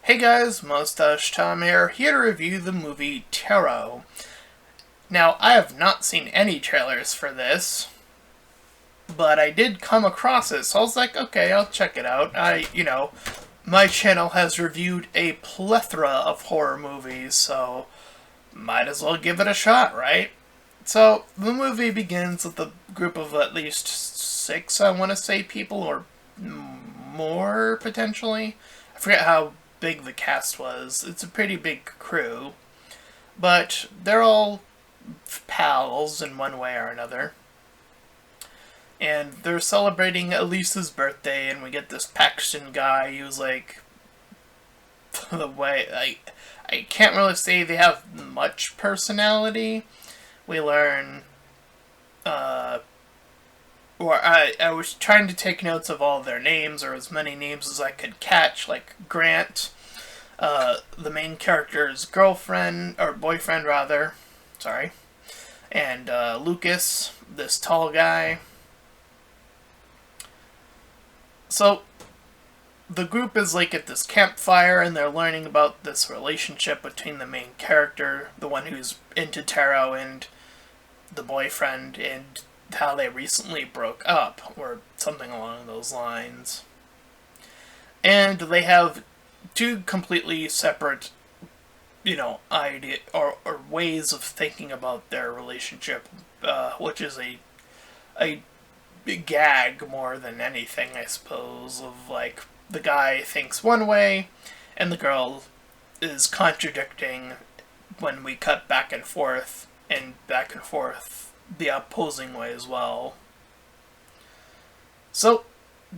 Hey guys, Mustached Tom here to review the movie Tarot. Now, I have not seen any trailers for this, but I did come across it, so I was like, okay, I'll check it out. My channel has reviewed a plethora of horror movies, so might as well give it a shot, right? So, the movie begins with a group of at least six, I want to say, people, or more, potentially. I forget how big the cast was. It's a pretty big crew. But they're all pals in one way or another. And they're celebrating Elisa's birthday, and we get this Paxton guy who's like, the way, I can't really say they have much personality. We learn, or I was trying to take notes of all their names, or as many names as I could catch, like Grant, the main character's girlfriend, or boyfriend rather, sorry, and Lucas, this tall guy. So, the group is like at this campfire, and they're learning about this relationship between the main character, the one who's into tarot, and the boyfriend, and how they recently broke up, or something along those lines. And they have two completely separate, idea or ways of thinking about their relationship, which is a gag more than anything, I suppose, of like the guy thinks one way and the girl is contradicting when we cut back and forth the opposing way as well. So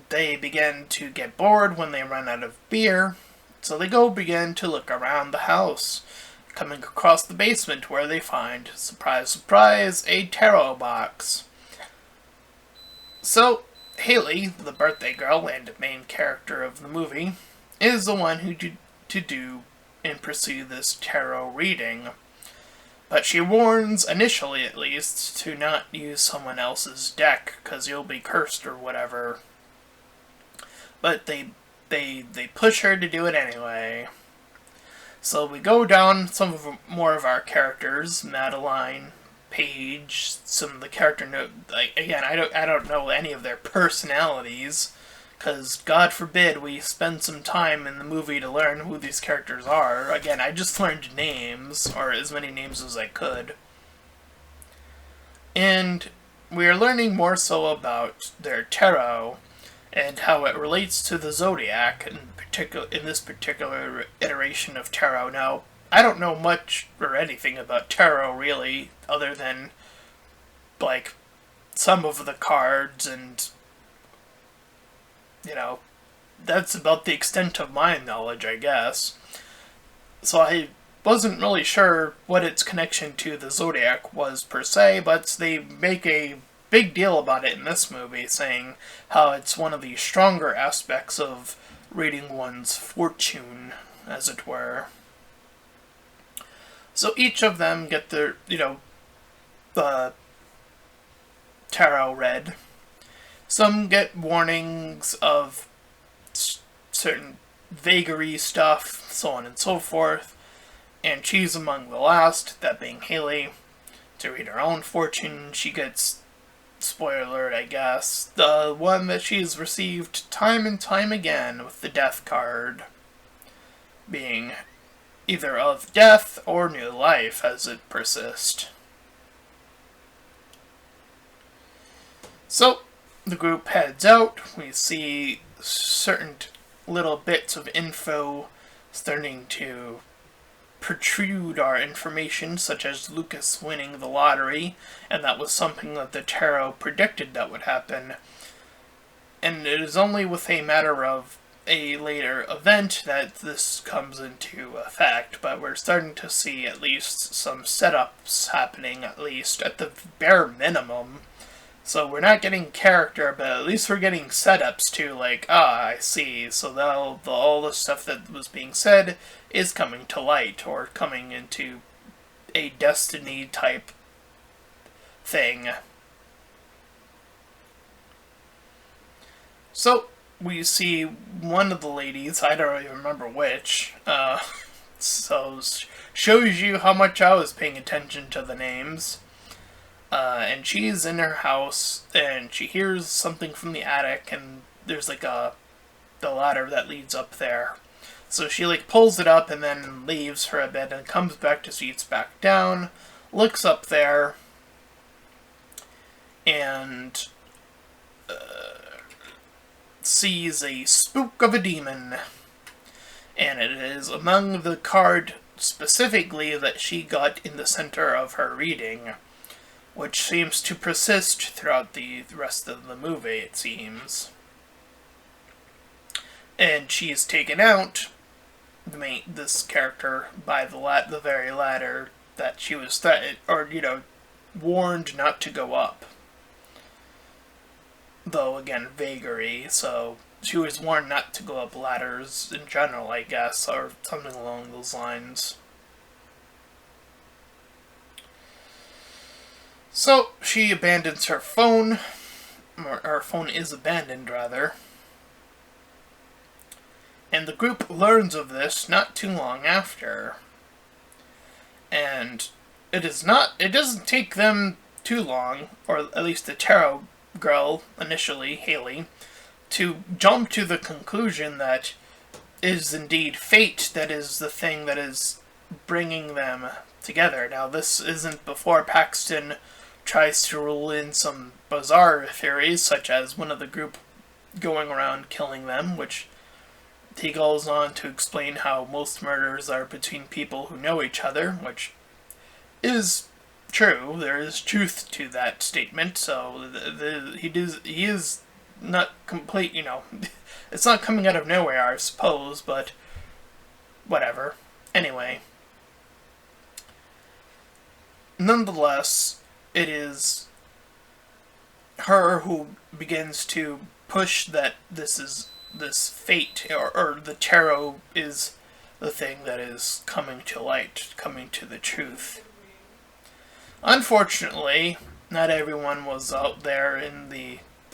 they begin to get bored when they run out of beer, so they begin to look around the house, coming across the basement where they find, surprise surprise, a tarot box. So Haley, the birthday girl and main character of the movie, is the one who to do and pursue this tarot reading. But she warns, initially at least, to not use someone else's deck, because you'll be cursed or whatever. But they push her to do it anyway. So we go down more of our characters, Madeline, Paige, some of the character note. Again, I don't know any of their personalities, because God forbid we spend some time in the movie to learn who these characters are. Again, I just learned names, or as many names as I could. And we are learning more so about their tarot, and how it relates to the zodiac, in this particular iteration of tarot. Now, I don't know much or anything about tarot, really, other than, like, some of the cards, and that's about the extent of my knowledge, I guess. So I wasn't really sure what its connection to the Zodiac was per se, but they make a big deal about it in this movie, saying how it's one of the stronger aspects of reading one's fortune, as it were. So each of them get their, the tarot read. Some get warnings of certain vagary stuff, so on and so forth, and she's among the last, that being Haley, to read her own fortune. She gets, spoiler alert I guess, the one that she's received time and time again with the death card, being either of death or new life as it persists. So, the group heads out. We see certain little bits of info starting to protrude our information, such as Lucas winning the lottery, and that was something that the tarot predicted that would happen. And it is only with a matter of a later event that this comes into effect, but we're starting to see at least some setups happening, at least at the bare minimum. So we're not getting character, but at least we're getting setups to, like, I see, so all the stuff that was being said is coming to light, or coming into a destiny type thing. So, we see one of the ladies, I don't even remember which, so shows you how much I was paying attention to the names. And she's in her house, and she hears something from the attic, and there's like the ladder that leads up there. So she like pulls it up and then leaves for a bit and comes back to see it's back down, looks up there, and sees a spook of a demon. And it is among the card specifically that she got in the center of her reading, which seems to persist throughout the rest of the movie, it seems. And she is taken out, this character, by the very ladder that she was threatened, or, warned not to go up. Though, again, vagary, so she was warned not to go up ladders in general, I guess, or something along those lines. So, she abandons her phone, or her phone is abandoned, rather. And the group learns of this not too long after. And it doesn't take them too long, or at least the tarot girl, initially, Haley, to jump to the conclusion that it is indeed fate that is the thing that is bringing them together. Now, this isn't before Paxton tries to rule in some bizarre theories, such as one of the group going around killing them, which he goes on to explain how most murders are between people who know each other, which is true. There is truth to that statement, so he is not complete, it's not coming out of nowhere, I suppose, but whatever. Anyway. Nonetheless, it is her who begins to push that this fate, or the tarot is the thing that is coming to light, coming to the truth. Unfortunately, not everyone was out there in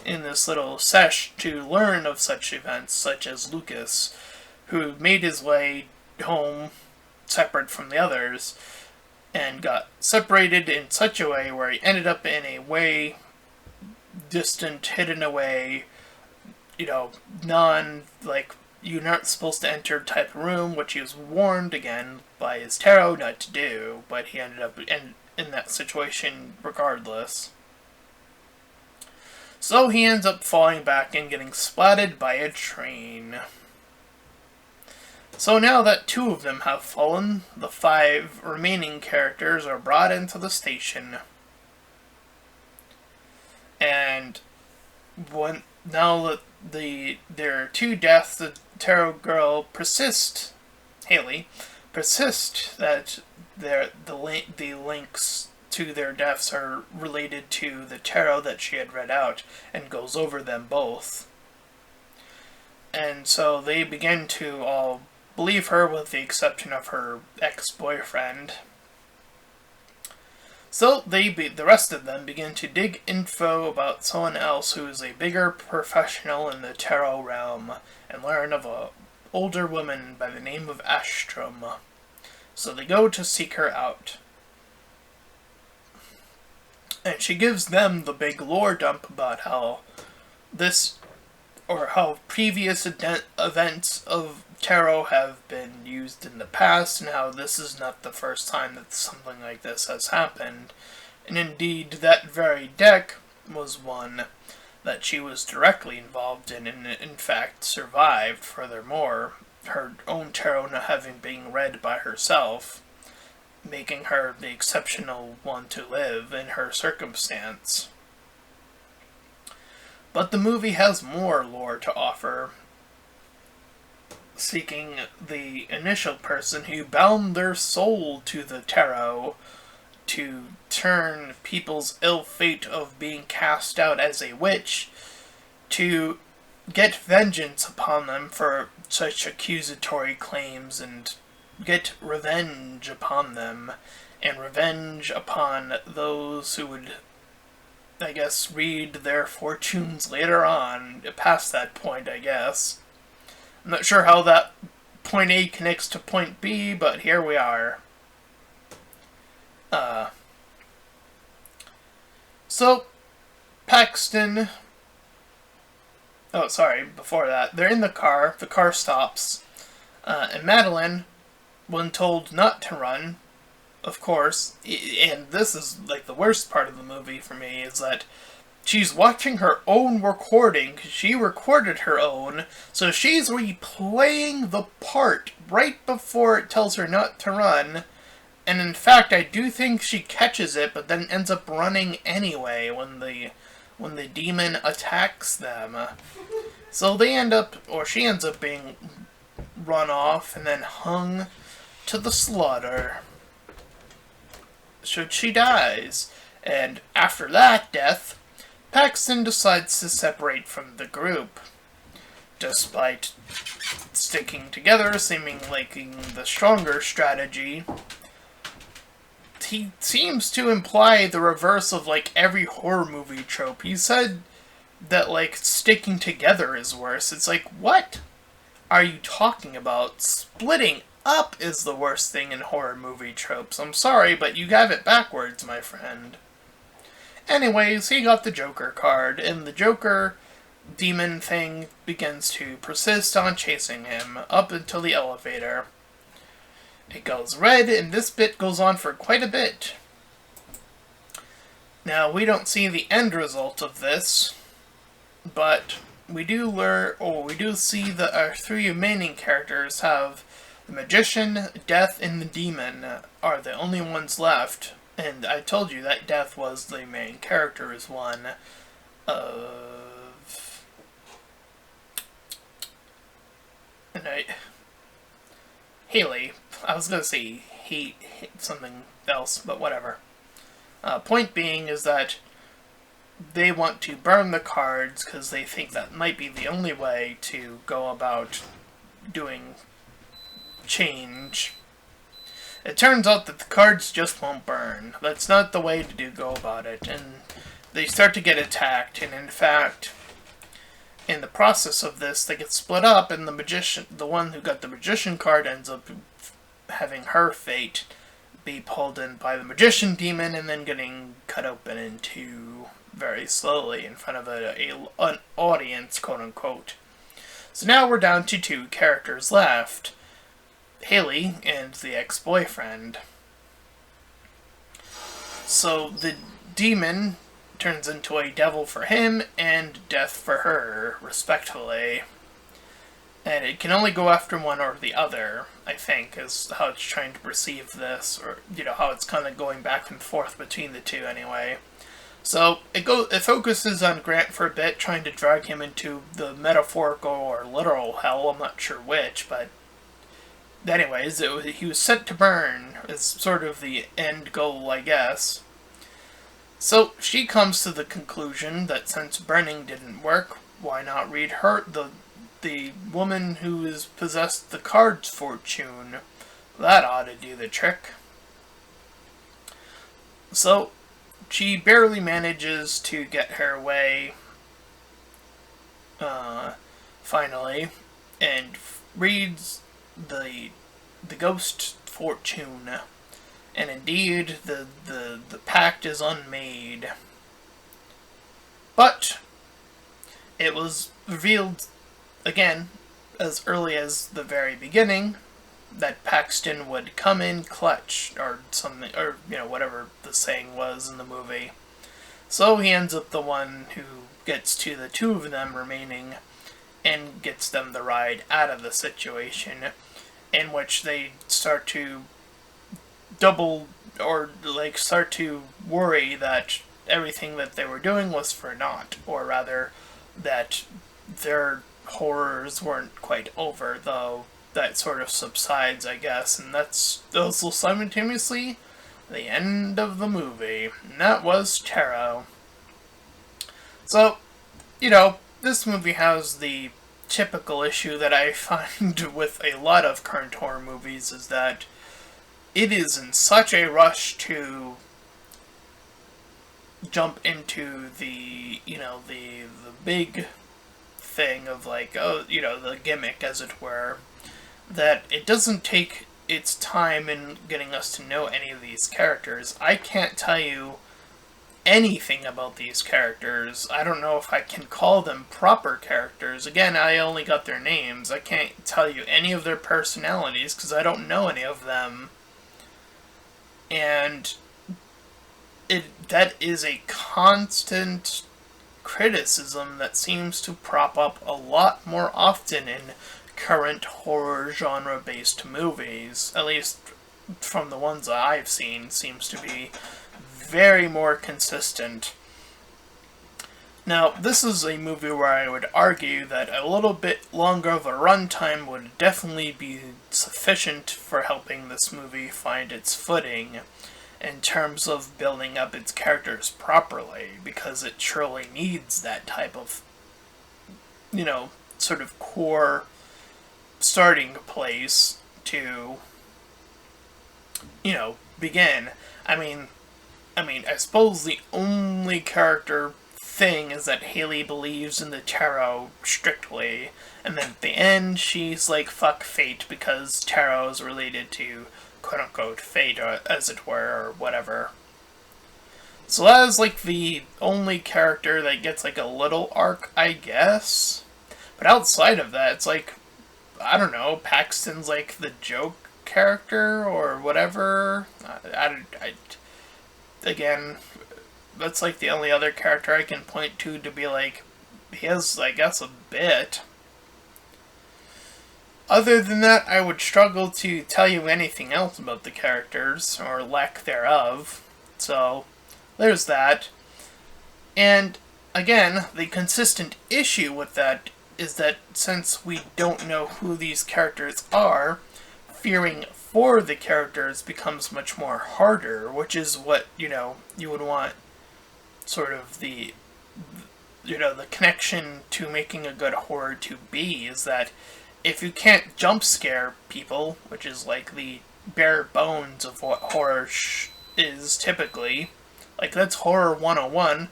this little sesh to learn of such events, such as Lucas, who made his way home separate from the others, and got separated in such a way where he ended up in a way distant, hidden away, you're not supposed to enter type of room, which he was warned again by his tarot not to do, but he ended up in that situation regardless. So he ends up falling back and getting splatted by a train. So now that 2 of them have fallen, the 5 remaining characters are brought into the station. And now that there are 2 deaths, the tarot girl Haley persists that the links to their deaths are related to the tarot that she had read out, and goes over them both. And so they begin to all believe her, with the exception of her ex-boyfriend. So the rest of them begin to dig info about someone else who is a bigger professional in the tarot realm, and learn of an older woman by the name of Astrum. So they go to seek her out. And she gives them the big lore dump about how previous events of tarot have been used in the past, and how this is not the first time that something like this has happened. And indeed, that very deck was one that she was directly involved in, and in fact survived. Furthermore, her own tarot not having been read by herself, making her the exceptional one to live in her circumstance. But the movie has more lore to offer, seeking the initial person who bound their soul to the tarot to turn people's ill fate of being cast out as a witch to get vengeance upon them for such accusatory claims, and get revenge upon them, and revenge upon those who would I guess, read their fortunes later on, past that point, I guess. I'm not sure how that point A connects to point B, but here we are. So, Paxton... Oh, sorry, before that. They're in the car stops, and Madeline, when told not to run, of course, and this is like the worst part of the movie for me, is that she's watching her own recording, because she recorded her own, so she's replaying the part right before it tells her not to run, and in fact, I do think she catches it, but then ends up running anyway when the demon attacks them. So they end up, or she ends up being run off and then hung to the slaughter. So she dies. And after that death, Paxton decides to separate from the group. Despite sticking together, seeming like the stronger strategy, he seems to imply the reverse of, like, every horror movie trope. He said that, like, sticking together is worse. It's like, what are you talking about? Splitting up is the worst thing in horror movie tropes. I'm sorry, but you have it backwards, my friend. Anyways, he got the Joker card, and the Joker demon thing begins to persist on chasing him up until the elevator. It goes red, and this bit goes on for quite a bit. Now, we don't see the end result of this, but we do see that our three remaining characters have the Magician, Death, and the Demon are the only ones left. And I told you that Death was the main character as one of... Haley. I was going to say something else, but whatever. Point being is that they want to burn the cards because they think that might be the only way to go about doing change. It turns out that the cards just won't burn. That's not the way to go about it, and they start to get attacked, and in fact, in the process of this, they get split up, and the one who got the Magician card ends up having her fate be pulled in by the Magician demon, and then getting cut open in two very slowly in front of an audience, quote-unquote. So now we're down to two characters left. Haley and the ex-boyfriend. So the demon turns into a devil for him and death for her, respectively. And it can only go after one or the other, I think, is how it's trying to perceive this, or, how it's kind of going back and forth between the two anyway. So it focuses on Grant for a bit, trying to drag him into the metaphorical or literal hell, I'm not sure which, but anyways, he was set to burn is sort of the end goal, I guess. So she comes to the conclusion that since burning didn't work, why not read the woman who is possessed the card's fortune? That ought to do the trick. So she barely manages to get her way, finally, and reads the ghost fortune, and indeed the pact is unmade. But it was revealed again as early as the very beginning that Paxton would come in clutch, or something, or whatever the saying was in the movie. So he ends up the one who gets to the two of them remaining and gets them the ride out of the situation, in which they start to start to worry that everything that they were doing was for naught, or rather that their horrors weren't quite over, though that sort of subsides, I guess, and that's also simultaneously the end of the movie, and that was Tarot. So, this movie has the typical issue that I find with a lot of current horror movies, is that it is in such a rush to jump into the, the big thing of like, oh, the gimmick, as it were, that it doesn't take its time in getting us to know any of these characters. I can't tell you anything about these characters. I don't know if I can call them proper characters. Again, I only got their names. I can't tell you any of their personalities because I don't know any of them. And that is a constant criticism that seems to prop up a lot more often in current horror genre-based movies. At least from the ones that I've seen, seems to be very more consistent. Now, this is a movie where I would argue that a little bit longer of a runtime would definitely be sufficient for helping this movie find its footing in terms of building up its characters properly, because it truly needs that type of, sort of core starting place to, begin. I suppose the only character thing is that Haley believes in the tarot strictly, and then at the end she's like, fuck fate, because tarot is related to quote-unquote fate, or, as it were, or whatever. So that is like the only character that gets like a little arc, I guess. But outside of that, it's like, I don't know, Paxton's like the joke character or whatever. Again, that's like the only other character I can point to be like, he has, I guess, a bit. Other than that, I would struggle to tell you anything else about the characters, or lack thereof. So, there's that. And, again, the consistent issue with that is that since we don't know who these characters are, fearing for the characters becomes much more harder, which is what, you would want sort of the connection to making a good horror to be, is that if you can't jump scare people, which is like the bare bones of what horror is typically, like that's horror 101,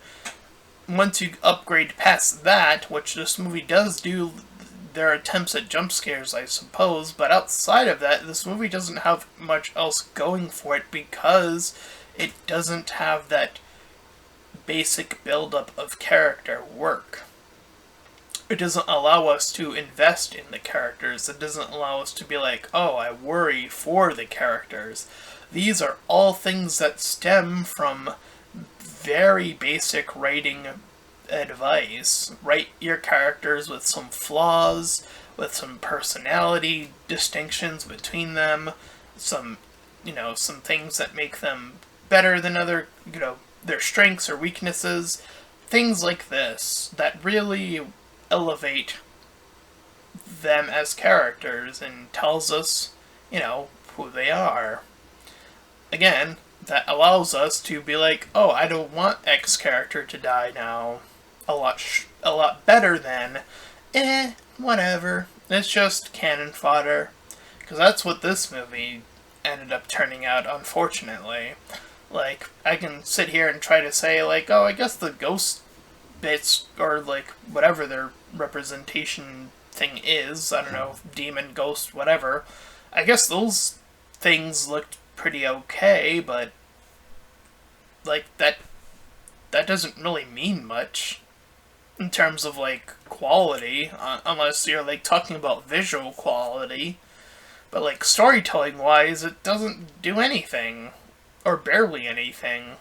once you upgrade past that, which this movie does do, there are attempts at jump scares, I suppose, but outside of that, this movie doesn't have much else going for it because it doesn't have that basic build-up of character work. It doesn't allow us to invest in the characters. It doesn't allow us to be like, oh, I worry for the characters. These are all things that stem from very basic writing advice. Write your characters with some flaws, with some personality distinctions between them, some things that make them better than other, their strengths or weaknesses, things like this that really elevate them as characters and tells us, who they are. Again, that allows us to be like, oh, I don't want X character to die now. A lot better than, whatever. It's just cannon fodder. Because that's what this movie ended up turning out, unfortunately. Like, I can sit here and try to say, like, oh, I guess the ghost bits, or, like, whatever their representation thing is, I don't know, demon, ghost, whatever, I guess those things looked pretty okay, but, like, that doesn't really mean much in terms of, like, quality, unless you're, like, talking about visual quality, but, like, storytelling-wise, it doesn't do anything, or barely anything.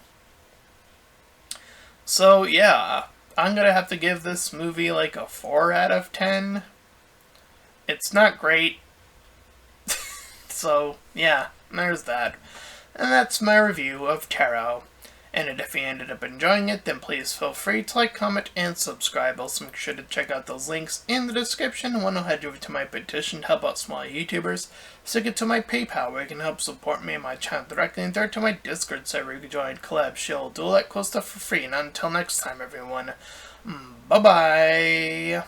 So, yeah, I'm gonna have to give this movie, like, a 4 out of 10. It's not great. So, yeah, there's that. And that's my review of Tarot. And if you ended up enjoying it, then please feel free to like, comment, and subscribe. Also, make sure to check out those links in the description. And want to head over to my petition to help out small YouTubers. Stick it to my PayPal, where you can help support me and my channel directly. And third, to my Discord server, you can join, collab, chill, do all that cool stuff for free. And until next time, everyone, bye-bye.